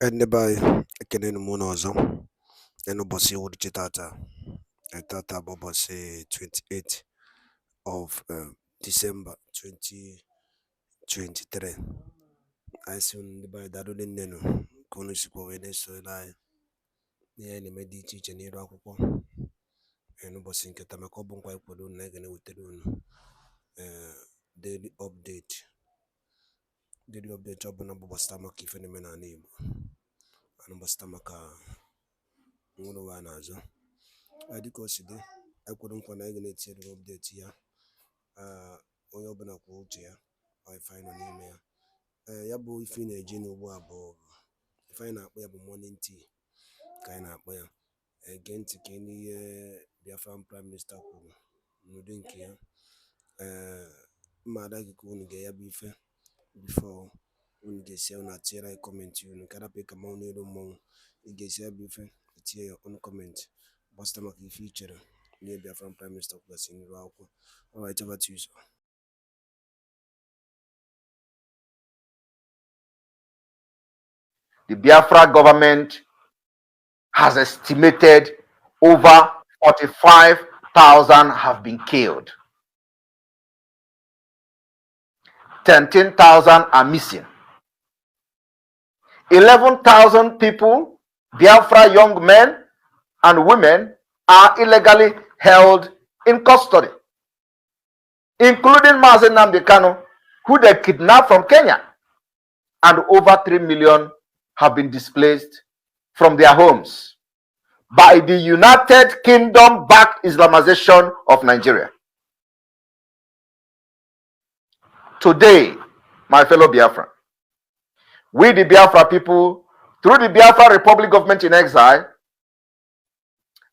Ennebai ekene mụ ọzọ n'ụbọchị uhuruchi tata tata bụ ụbọchị 28 of December 2023. Anyị sị unu ndị be anyị daalụ nnenu ka unu sikwa wee na-esonyere anyị n'ihe anyị na-eme dị iche iche n'iru akwụkwọ n'ụbọchị nke taa, maka ọ bụ nkwa anyị kwere unu na anyị ga-ewetara unu daily update ọ bụla bụ gbasara maka ife na-eme n'ala Igbo, ana gbasara maka nwere ụwa n'azụ. Dịka o si dị, anyị kwere nkwa na anyị ga na-etinyere update ya, onye ọbụla kwa uche ya, ife anyị nọ n'ime ya. Ya bụ ife ị na-eji n'ugbu a bụ ife anyị na-akpọ ya bụ morning tea ka anyị na-akpọ ya. Gee ntị ka n'ihe Biafran Prime Minister kwuru n'ụdị nke ya. Mma ada gị ka unu ga-ya bụ ife before unu ga-esi unu atinyere anyị kọmentị unu, ka rapụ ka mmanwụ n'elu mmọnwụ. Ị ga-esi ya bụ ife etinye ya ọnụ kọmentị gbasara maka ife ị chere n'ihe Biafran Prime Minister kwugasị n'iru akwụkwọ. Alright, over to you, sir. The Biafra government has estimated over 45,000 have been killed. 10,000 are missing. 11,000 people, Biafra young men and women, are illegally held in custody, including Mazi Nnamdi Kanu, who they kidnapped from Kenya, and over 3 million have been displaced from their homes by the United Kingdom-backed Islamization of Nigeria. Today, my fellow Biafra, we the Biafra people, through the Biafra Republic Government in Exile,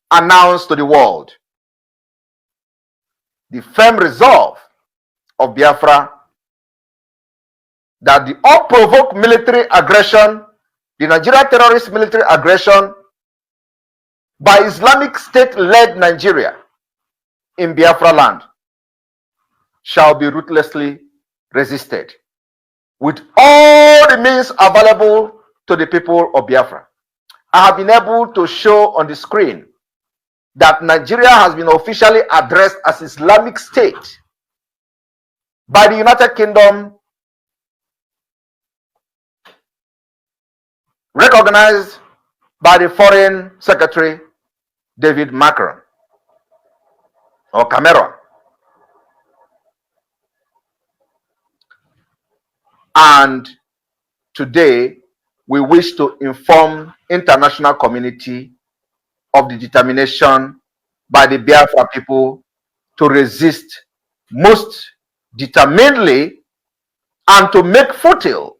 announce to the world the firm resolve of Biafra that the unprovoked military aggression, the Nigeria terrorist military aggression by Islamic State-led Nigeria in Biafra land shall be ruthlessly resisted with all the means available to the people of Biafra. I have been able to show on the screen that Nigeria has been officially addressed as Islamic State by the United Kingdom, recognized by the Foreign Secretary David Macron or Cameron. And today we wish to inform international community of the determination by the Biafra people to resist most determinedly and to make futile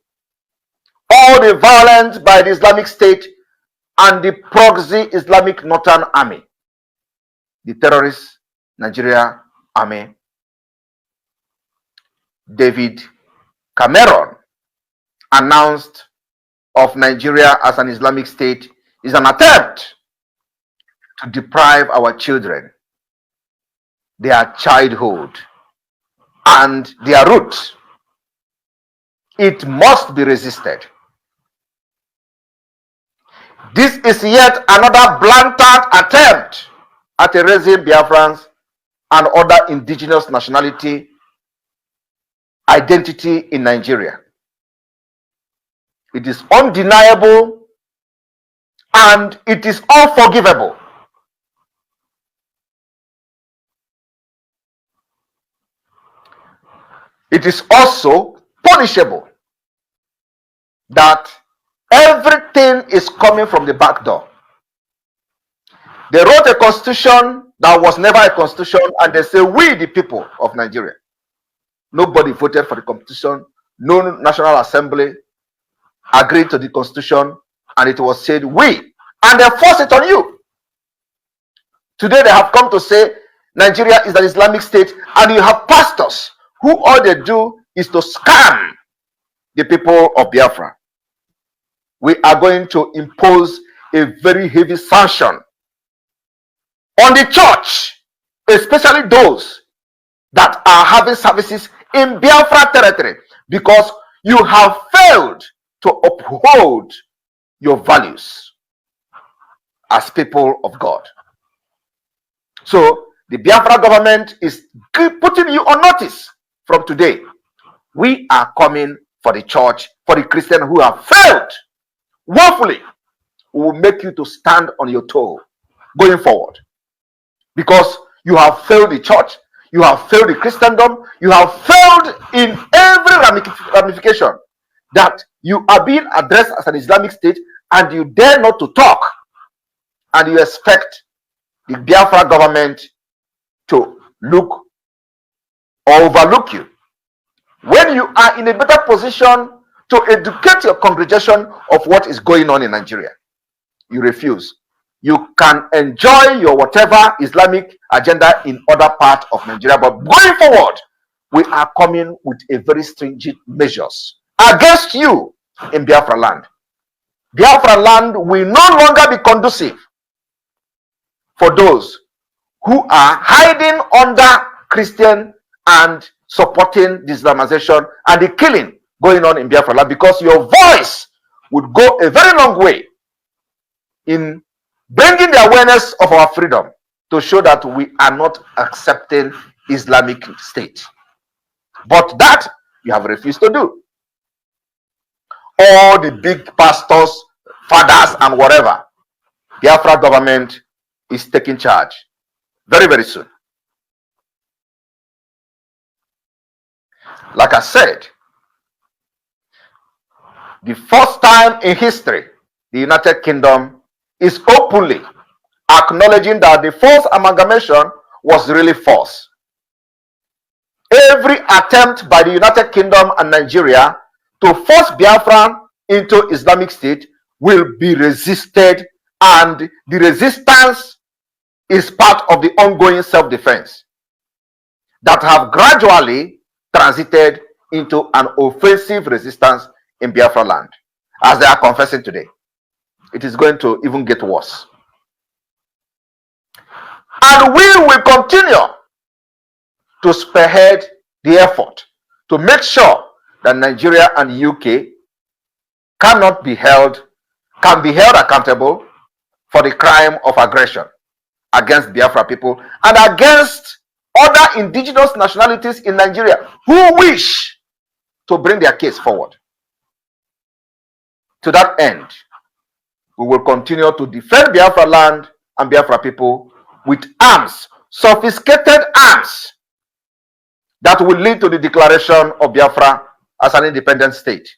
all the violence by the Islamic State and the proxy Islamic Northern Army, the terrorist Nigeria Army. David Cameron announced of Nigeria as an Islamic State is an attempt to deprive our children their childhood and their roots. It must be resisted. This is yet another blatant attempt at erasing Biafrans and other indigenous nationality identity in Nigeria. It is undeniable and it is unforgivable. It is also punishable that everything is coming from the back door. They wrote a constitution that was never a constitution, and they say, we the people of Nigeria. Nobody voted for the constitution. No National Assembly agreed to the constitution, and it was said, we, and they force it on you. Today they have come to say Nigeria is an Islamic State, and you have pastors who all they do is to scam the people of Biafra. We are going to impose a very heavy sanction on the church, especially those that are having services in Biafra territory, because you have failed to uphold your values as people of God. So the Biafra government is putting you on notice from today. We are coming for the church, for the Christians who have failed woefully. We will make you to stand on your toe going forward, because you have failed the church, you have failed the Christendom, you have failed in every ramification, that you are being addressed as an Islamic state and you dare not to talk, and you expect the Biafra government to look or overlook you when you are in a better position to educate your congregation of what is going on in Nigeria. You refuse. You can enjoy your whatever Islamic agenda in other parts of Nigeria, but going forward, we are coming with a very stringent measures against you in Biafra land. Biafra land will no longer be conducive for those who are hiding under Christian and supporting the Islamization and the killing going on in Biafra land, because your voice would go a very long way in bringing the awareness of our freedom to show that we are not accepting Islamic State. But that you have refused to do. All the big pastors, fathers, and whatever, Biafra government is taking charge very, very soon. Like I said, the first time in history, the United Kingdom is openly acknowledging that the false amalgamation was really false. Every attempt by the United Kingdom and Nigeria to force Biafra into Islamic State will be resisted, and the resistance is part of the ongoing self-defense that have gradually transited into an offensive resistance in Biafra land, as they are confessing today. It is going to even get worse. And we will continue to spearhead the effort to make sure that Nigeria and UK can be held accountable for the crime of aggression against Biafra people and against other indigenous nationalities in Nigeria who wish to bring their case forward. To that end, we will continue to defend Biafra land and Biafra people with arms, sophisticated arms, that will lead to the declaration of Biafra as an independent state.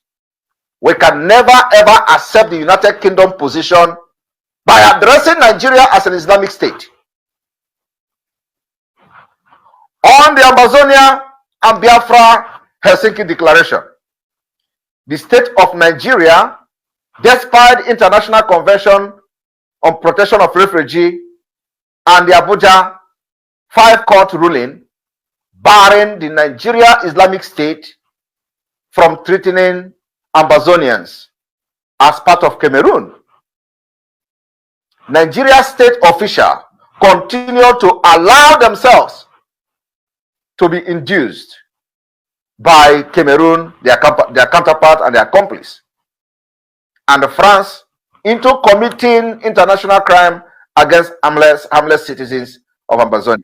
We can never ever accept the United Kingdom position by addressing Nigeria as an Islamic state. On the Amazonia and Biafra Helsinki Declaration, the state of Nigeria, despite International Convention on Protection of Refugees and the Abuja 5-court ruling barring the Nigeria Islamic State from threatening Amazonians as part of Cameroon, Nigeria state officials continue to allow themselves to be induced by Cameroon, their counterpart and their accomplice, and France into committing international crime against harmless citizens of Amazonia,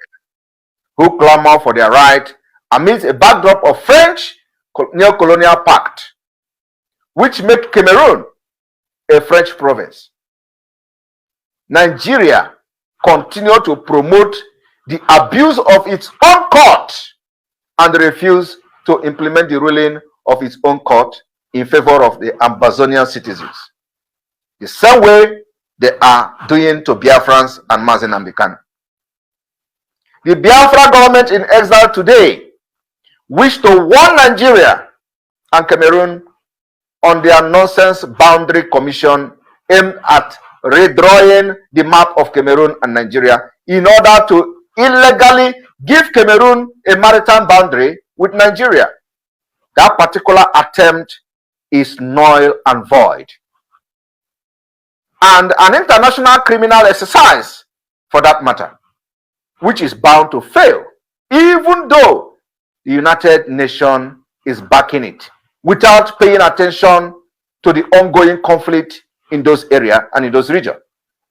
who clamor for their right amidst a backdrop of French neo-colonial pact, which make Cameroon a French province. Nigeria continue to promote the abuse of its own court and refuse to implement the ruling of its own court in favor of the Amazonian citizens, the same way they are doing to Biafrans and Mazen Ambikan. The Biafra government in exile today wish to warn Nigeria and Cameroon on their nonsense boundary commission aimed at redrawing the map of Cameroon and Nigeria in order to illegally give Cameroon a maritime boundary with Nigeria. That particular attempt is null and void, and an international criminal exercise for that matter, which is bound to fail, even though the United Nations is backing it, without paying attention to the ongoing conflict in those areas and in those regions,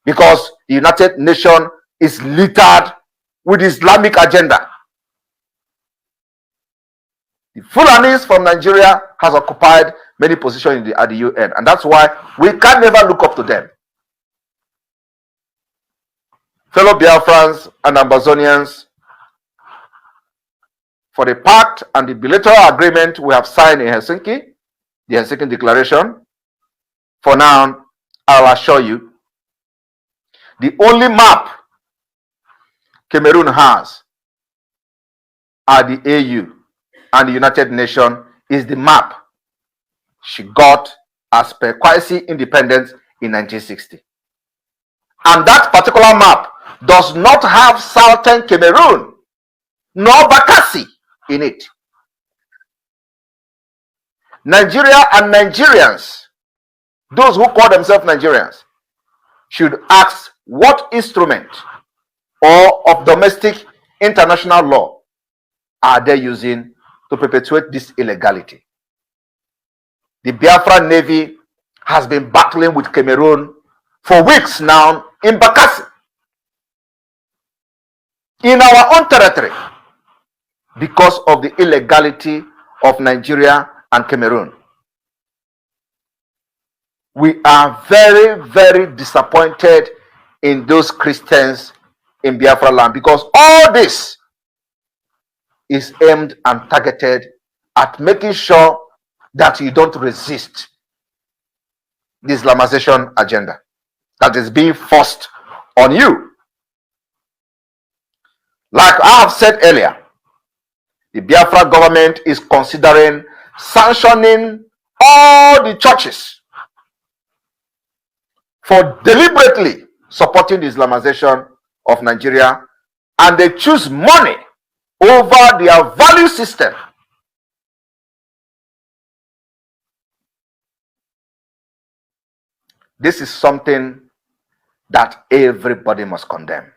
because the United Nations is littered with Islamic agenda. The Fulanis from Nigeria has occupied many positions at the UN, and that's why we can never look up to them. Fellow Biafrans and Ambazonians, for the pact and the bilateral agreement we have signed in Helsinki, the Helsinki Declaration, for now, I'll assure you, the only map Cameroon has at the AU and the United Nations is the map she got as per quasi independence in 1960. And that particular map does not have Southern Cameroon nor Bakassi in it. Nigeria and Nigerians, those who call themselves Nigerians, should ask what instrument or of domestic international law are they using to perpetuate this illegality. The Biafra Navy has been battling with Cameroon for weeks now in Bakassi, in our own territory, because of the illegality of Nigeria and Cameroon. We are very, very disappointed in those Christians in Biafra land, because all this is aimed and targeted at making sure that you don't resist the Islamization agenda that is being forced on you. Like I have said earlier, the Biafra government is considering sanctioning all the churches for deliberately supporting the Islamization of Nigeria, and they choose money over their value system. This is something that everybody must condemn.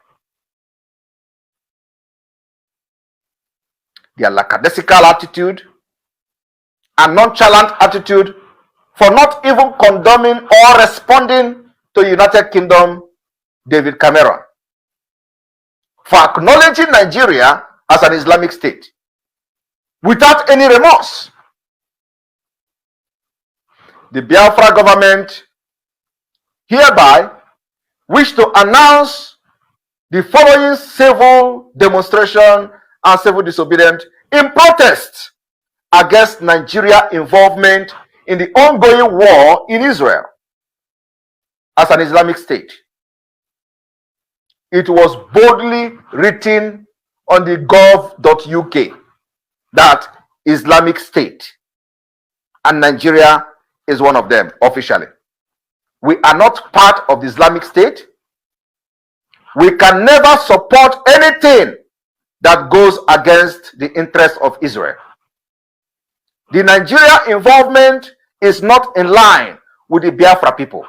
Their lackadaisical attitude and nonchalant attitude for not even condoning or responding to United Kingdom David Cameron, for acknowledging Nigeria as an Islamic state without any remorse. The Biafra government hereby wish to announce the following civil demonstration and civil disobedience in protest against Nigeria involvement in the ongoing war in Israel as an Islamic state. It was boldly written on the gov.uk that Islamic State, and Nigeria is one of them officially. We are not part of the Islamic State. We can never support anything that goes against the interests of Israel. The Nigeria involvement is not in line with the Biafra people,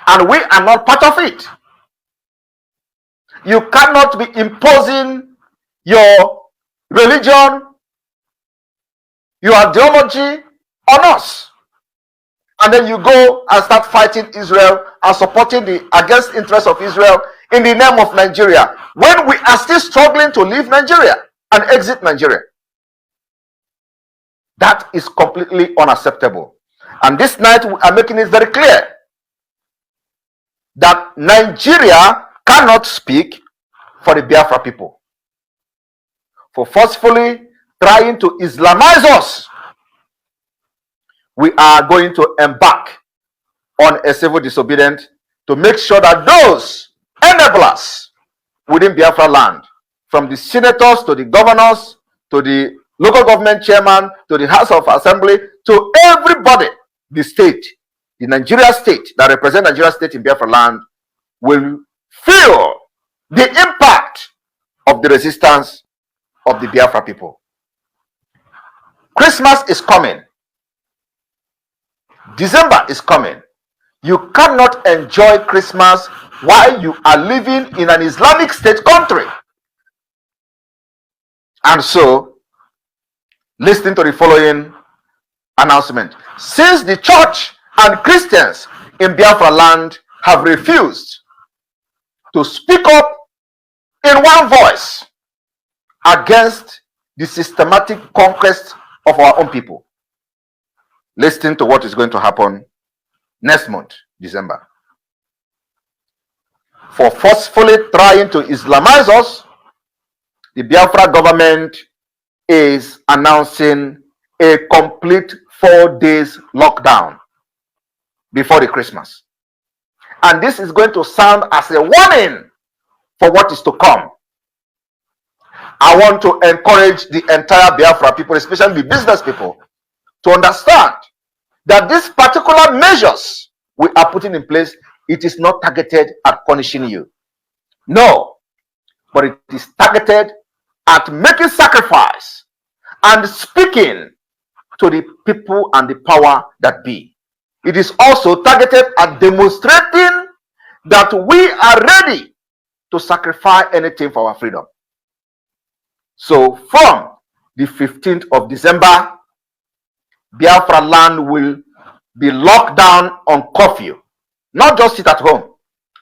and we are not part of it. You cannot be imposing your religion, your ideology on us, and then you go and start fighting Israel and supporting the against interests of Israel in the name of Nigeria, when we are still struggling to leave Nigeria and exit Nigeria. That is completely unacceptable. And this night we are making it very clear that Nigeria cannot speak for the Biafra people for forcefully trying to Islamize us. We are going to embark on a civil disobedience to make sure that those enablers within Biafra land, from the senators to the governors to the local government chairman to the House of Assembly to everybody, the state, the Nigeria state that represent Nigeria state in Biafra land, will feel the impact of the resistance of the Biafra people. Christmas is coming. December is coming. You cannot enjoy Christmas while you are living in an Islamic state country. And so, listen to the following announcement. Since the church and Christians in Biafra land have refused to speak up in one voice against the systematic conquest of our own people. Listen to what is going to happen next month, December. For forcefully trying to Islamize us, the Biafra government is announcing a complete 4 days lockdown before the Christmas. And this is going to sound as a warning for what is to come. I want to encourage the entire Biafra people, especially the business people, to understand that these particular measures we are putting in place, it is not targeted at punishing you. No, but it is targeted at making sacrifice and speaking to the people and the power that be. It is also targeted at demonstrating that we are ready to sacrifice anything for our freedom. So from the 15th of December, Biafra land will be locked down on curfew. Not just sit at home.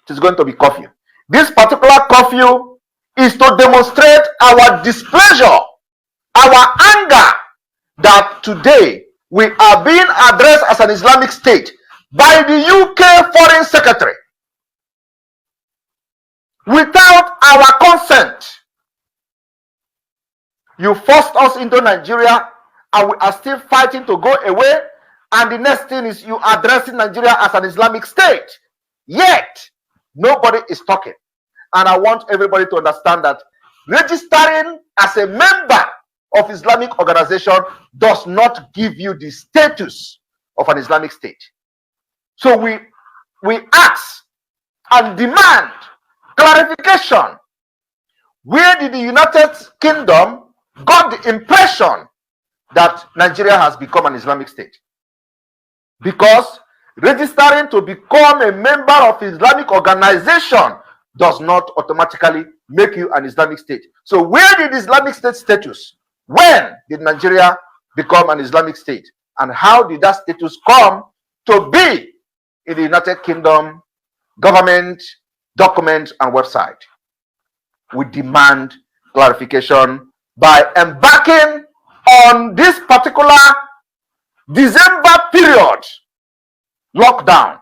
It is going to be curfew. This particular curfew is to demonstrate our displeasure, our anger that today we are being addressed as an Islamic state by the UK Foreign Secretary without our consent. You forced us into Nigeria and we are still fighting to go away, and the next thing is you addressing Nigeria as an Islamic state. Yet, nobody is talking. And I want everybody to understand that registering as a member of Islamic organization does not give you the status of an Islamic state. So we ask and demand clarification. Where did the United Kingdom got the impression that Nigeria has become an Islamic state? Because registering to become a member of Islamic organization does not automatically make you an Islamic state. So where did Islamic state status? When did Nigeria become an Islamic state? And how did that status come to be in the United Kingdom government document and website? We demand clarification by embarking on this particular December period lockdown.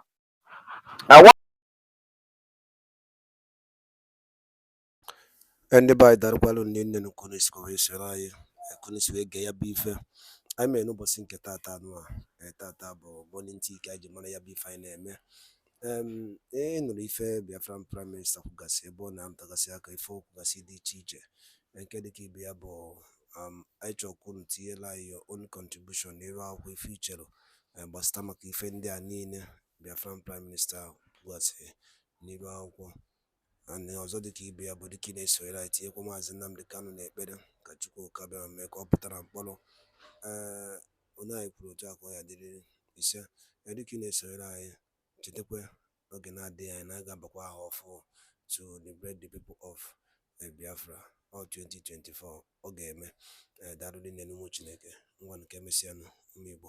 I want Ende by Darwalo Ninen Kunisco Israel, Kuniswe Gaya Beef. I may no bossing Ketatanoa, Tatabo, Boninti Kajimana Bifine. No ife Biafran Prime Minister Gasebo Nam Tagasiaka Folk Gasidi Chije, and Kediki Biabo, Aicho Kunti your own contribution, Neva we feature, and Bastamaki Fendi Nine, Biafran Prime Minister was Neva. And also the key be about the kidney so right here come as nam the canon better Kachuko Kabe make up and follow Unai Projako ya did is a kidney so right Chitepe Ogena day and I got Bakwa for to liberate the people of Biafra or 2024 Ogame that would in any much one Kemisiano Mibo.